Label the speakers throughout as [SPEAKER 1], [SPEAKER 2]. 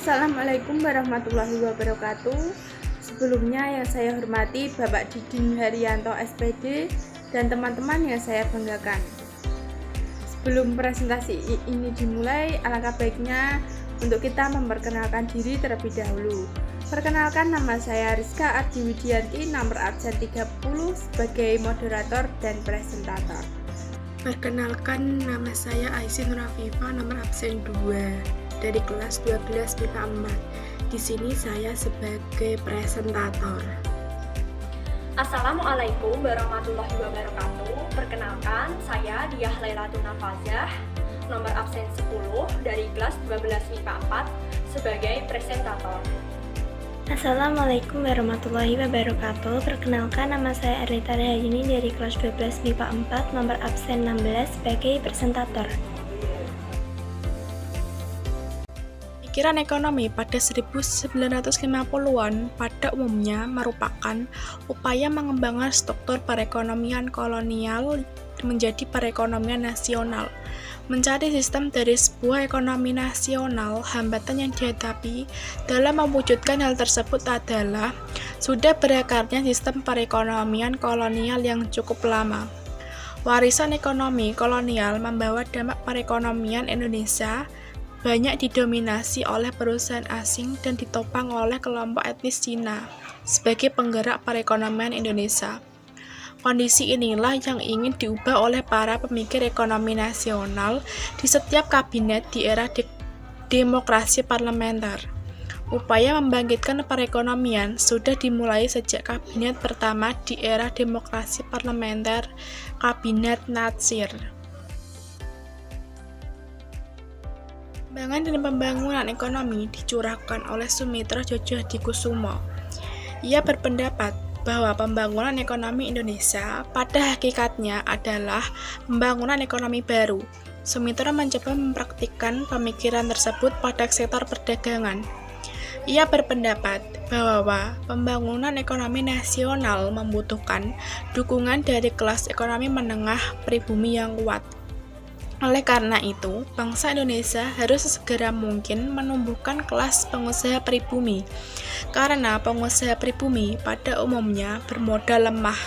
[SPEAKER 1] Assalamualaikum warahmatullahi wabarakatuh. Sebelumnya yang saya hormati Bapak Didin Haryanto SPD dan teman-teman yang saya banggakan. Sebelum presentasi ini dimulai, alangkah baiknya untuk kita memperkenalkan diri terlebih dahulu. Perkenalkan, nama saya Rizka Ardi Widianti, nomor absen 30 sebagai moderator dan presentator.
[SPEAKER 2] Perkenalkan, nama saya Aisin Rafifa, nomor absen 2 dari kelas 12 MIPA 4. Di sini saya sebagai presentator.
[SPEAKER 3] Assalamualaikum warahmatullahi wabarakatuh. Perkenalkan, saya Diah Lailatun Nafazah, nomor absen 10 dari kelas 12 MIPA 4 sebagai presentator.
[SPEAKER 4] Assalamualaikum warahmatullahi wabarakatuh. Perkenalkan, nama saya Arlita Rahayuni dari kelas 12 MIPA 4, nomor absen 16 sebagai presentator.
[SPEAKER 2] Pikiran ekonomi pada 1950-an pada umumnya merupakan upaya mengembangkan struktur perekonomian kolonial menjadi perekonomian nasional. Mencari sistem dari sebuah ekonomi nasional, hambatan yang dihadapi dalam mewujudkan hal tersebut adalah sudah berakarnya sistem perekonomian kolonial yang cukup lama. Warisan ekonomi kolonial membawa dampak perekonomian Indonesia banyak didominasi oleh perusahaan asing dan ditopang oleh kelompok etnis Cina sebagai penggerak perekonomian Indonesia. Kondisi inilah yang ingin diubah oleh para pemikir ekonomi nasional di setiap kabinet di era demokrasi parlementer. Upaya membangkitkan perekonomian sudah dimulai sejak kabinet pertama di era demokrasi parlementer, Kabinet Natsir. Pengembangan dan pembangunan ekonomi dicurahkan oleh Sumitra Djodjodikusumo. Ia berpendapat bahwa pembangunan ekonomi Indonesia pada hakikatnya adalah pembangunan ekonomi baru. Sumitra mencoba mempraktikkan pemikiran tersebut pada sektor perdagangan. Ia berpendapat bahwa pembangunan ekonomi nasional membutuhkan dukungan dari kelas ekonomi menengah pribumi yang kuat. Oleh karena itu, bangsa Indonesia harus sesegera mungkin menumbuhkan kelas pengusaha pribumi, karena pengusaha pribumi pada umumnya bermodal lemah.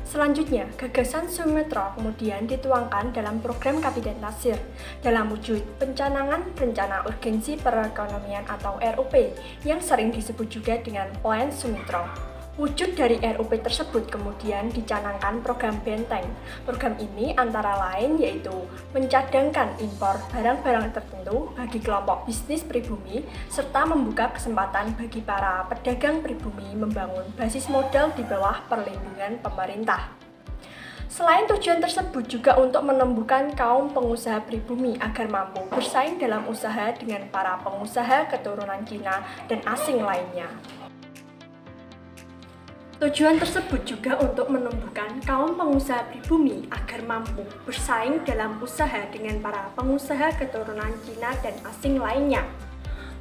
[SPEAKER 3] Selanjutnya, gagasan Sumitra kemudian dituangkan dalam program Kabinet Natsir dalam wujud pencanangan Rencana Urgensi Perekonomian atau RUP yang sering disebut juga dengan Plan Sumitra. Wujud dari RUP tersebut kemudian dicanangkan program Benteng. Program ini antara lain yaitu mencadangkan impor barang-barang tertentu bagi kelompok bisnis pribumi serta membuka kesempatan bagi para pedagang pribumi membangun basis modal di bawah perlindungan pemerintah. Selain tujuan tersebut juga untuk menumbuhkan kaum pengusaha pribumi agar mampu bersaing dalam usaha dengan para pengusaha keturunan Cina dan asing lainnya. Tujuan tersebut juga untuk menumbuhkan kaum pengusaha pribumi agar mampu bersaing dalam usaha dengan para pengusaha keturunan Cina dan asing lainnya.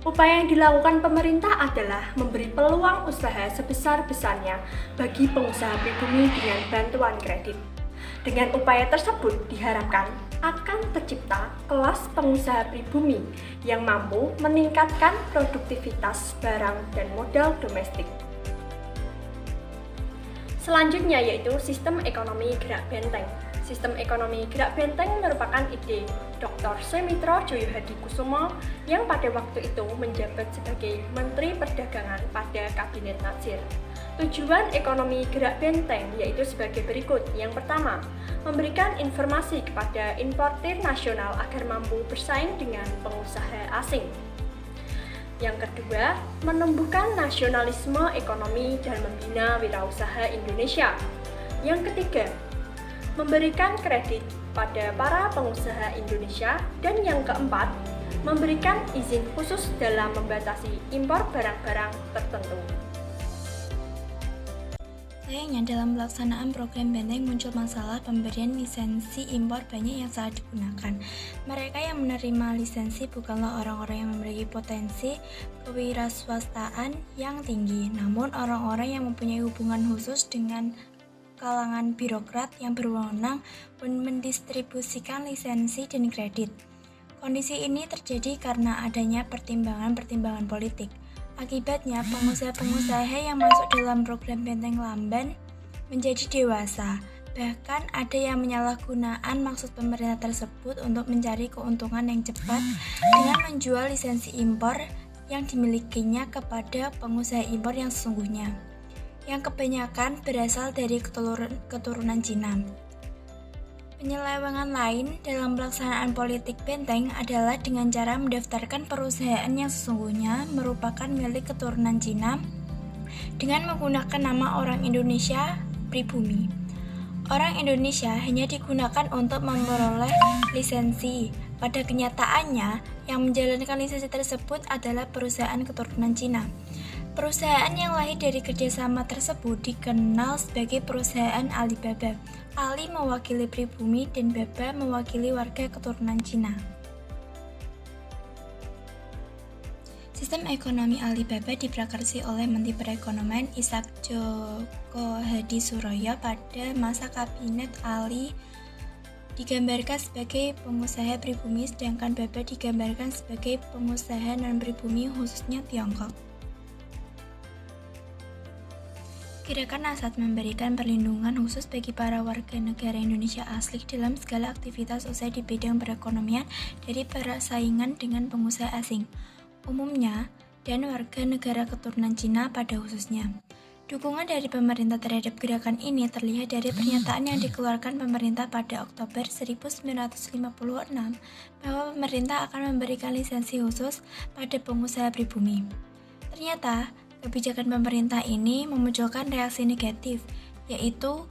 [SPEAKER 3] Upaya yang dilakukan pemerintah adalah memberi peluang usaha sebesar-besarnya bagi pengusaha pribumi dengan bantuan kredit. Dengan upaya tersebut diharapkan akan tercipta kelas pengusaha pribumi yang mampu meningkatkan produktivitas barang dan modal domestik. Selanjutnya yaitu sistem ekonomi gerak benteng. Sistem ekonomi gerak benteng merupakan ide Dr. Sumitra Djodjodikusumo yang pada waktu itu menjabat sebagai Menteri Perdagangan pada Kabinet Natsir. Tujuan ekonomi gerak benteng yaitu sebagai berikut. Yang pertama, memberikan informasi kepada importir nasional agar mampu bersaing dengan pengusaha asing. Yang kedua, menumbuhkan nasionalisme ekonomi dan membina wirausaha Indonesia. Yang ketiga, memberikan kredit pada para pengusaha Indonesia. Dan yang keempat, memberikan izin khusus dalam membatasi impor barang-barang tertentu.
[SPEAKER 4] Sayangnya dalam pelaksanaan program Benteng muncul masalah pemberian lisensi impor banyak yang salah digunakan. Mereka yang menerima lisensi bukanlah orang-orang yang memiliki potensi kewirausahaan yang tinggi, namun orang-orang yang mempunyai hubungan khusus dengan kalangan birokrat yang berwenang mendistribusikan lisensi dan kredit. Kondisi ini terjadi karena adanya pertimbangan-pertimbangan politik. Akibatnya, pengusaha-pengusaha yang masuk dalam program Benteng Lamban menjadi dewasa. Bahkan ada yang menyalahgunakan maksud pemerintah tersebut untuk mencari keuntungan yang cepat dengan menjual lisensi impor yang dimilikinya kepada pengusaha impor yang sesungguhnya, yang kebanyakan berasal dari keturunan Cina. Penyelewengan lain dalam pelaksanaan politik benteng adalah dengan cara mendaftarkan perusahaan yang sesungguhnya merupakan milik keturunan Cina dengan menggunakan nama orang Indonesia pribumi. Orang Indonesia hanya digunakan untuk memperoleh lisensi. Pada kenyataannya, yang menjalankan lisensi tersebut adalah perusahaan keturunan Cina. Perusahaan yang lahir dari kerjasama tersebut dikenal sebagai perusahaan Alibaba. Ali mewakili pribumi dan Baba mewakili warga keturunan Cina. Sistem ekonomi Alibaba diprakarsi oleh Menteri Perekonomian Ishak Joko Hadisuroyo pada masa kabinet. Ali digambarkan sebagai pengusaha pribumi, sedangkan Baba digambarkan sebagai pengusaha non-pribumi, khususnya Tiongkok. Gerakan Asat memberikan perlindungan khusus bagi para warga negara Indonesia asli dalam segala aktivitas usaha di bidang perekonomian dari persaingan dengan pengusaha asing umumnya dan warga negara keturunan Cina pada khususnya. Dukungan dari pemerintah terhadap gerakan ini terlihat dari pernyataan yang dikeluarkan pemerintah pada Oktober 1956 bahwa pemerintah akan memberikan lisensi khusus pada pengusaha pribumi. Ternyata, kebijakan pemerintah ini memunculkan reaksi negatif, yaitu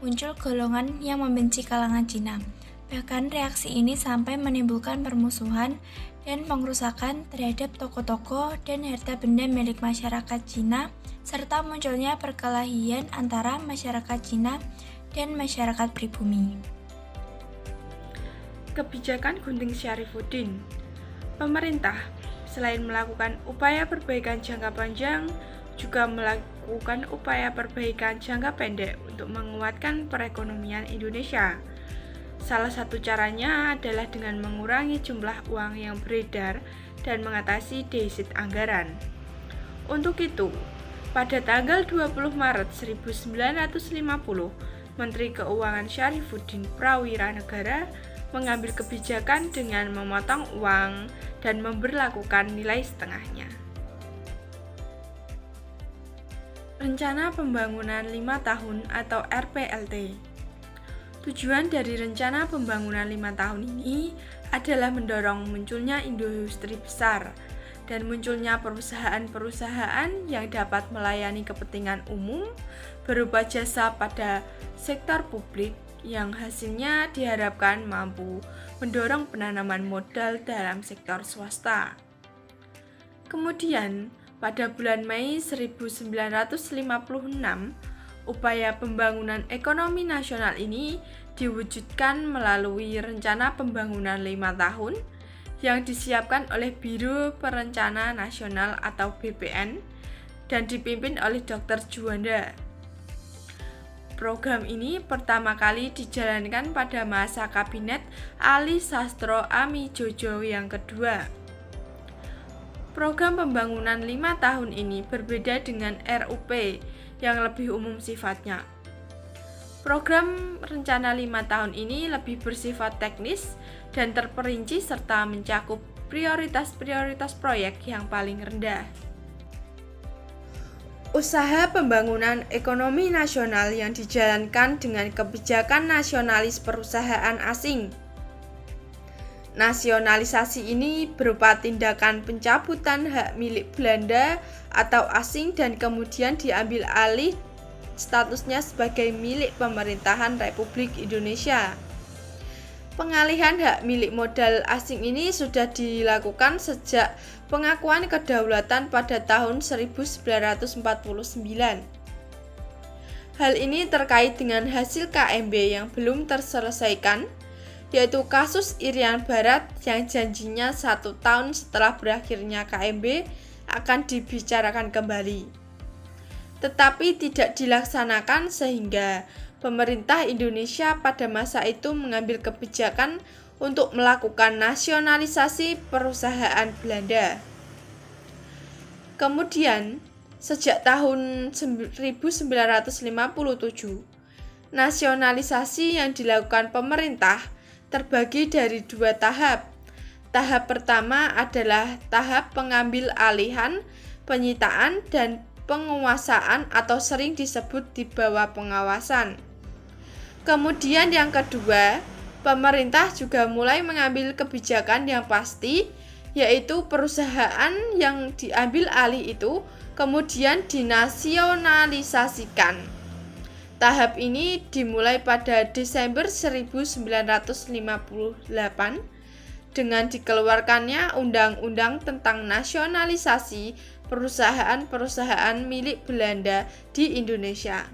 [SPEAKER 4] muncul golongan yang membenci kalangan Cina. Bahkan reaksi ini sampai menimbulkan permusuhan dan pengrusakan terhadap toko-toko dan harta benda milik masyarakat Cina, serta munculnya perkelahian antara masyarakat Cina dan masyarakat pribumi.
[SPEAKER 1] Kebijakan Gunting Syarifuddin. Pemerintah selain melakukan upaya perbaikan jangka panjang, juga melakukan upaya perbaikan jangka pendek untuk menguatkan perekonomian Indonesia. Salah satu caranya adalah dengan mengurangi jumlah uang yang beredar dan mengatasi defisit anggaran. Untuk itu, pada tanggal 20 Maret 1950, Menteri Keuangan Syarifuddin Prawiranegara mengambil kebijakan dengan memotong uang dan memberlakukan nilai setengahnya. Rencana Pembangunan 5 Tahun atau RPLT. Tujuan dari rencana pembangunan 5 tahun ini adalah mendorong munculnya industri besar dan munculnya perusahaan-perusahaan yang dapat melayani kepentingan umum berupa jasa pada sektor publik yang hasilnya diharapkan mampu mendorong penanaman modal dalam sektor swasta. Kemudian, pada bulan Mei 1956, upaya pembangunan ekonomi nasional ini diwujudkan melalui Rencana Pembangunan 5 Tahun yang disiapkan oleh Biro Perencana Nasional atau BPN dan dipimpin oleh Dr. Juanda. Program ini pertama kali dijalankan pada masa Kabinet Ali Sastro Amijojo yang kedua. Program pembangunan 5 tahun ini berbeda dengan RUP yang lebih umum sifatnya. Program rencana 5 tahun ini lebih bersifat teknis dan terperinci serta mencakup prioritas-prioritas proyek yang paling rendah. Usaha pembangunan ekonomi nasional yang dijalankan dengan kebijakan nasionalis perusahaan asing. Nasionalisasi ini berupa tindakan pencabutan hak milik Belanda atau asing dan kemudian diambil alih statusnya sebagai milik pemerintahan Republik Indonesia. Pengalihan hak milik modal asing ini sudah dilakukan sejak pengakuan kedaulatan pada tahun 1949. Hal ini terkait dengan hasil KMB yang belum terselesaikan, yaitu kasus Irian Barat yang janjinya 1 tahun setelah berakhirnya KMB akan dibicarakan kembali. Tetapi tidak dilaksanakan sehingga pemerintah Indonesia pada masa itu mengambil kebijakan untuk melakukan nasionalisasi perusahaan Belanda. Kemudian, sejak tahun 1957, nasionalisasi yang dilakukan pemerintah terbagi dari 2 tahap. Tahap pertama adalah tahap pengambil alihan, penyitaan, dan penguasaan atau sering disebut di bawah pengawasan. Kemudian yang kedua, pemerintah juga mulai mengambil kebijakan yang pasti, yaitu perusahaan yang diambil alih itu kemudian dinasionalisasikan. Tahap ini dimulai pada Desember 1958 dengan dikeluarkannya Undang-Undang tentang Nasionalisasi Perusahaan-perusahaan milik Belanda di Indonesia.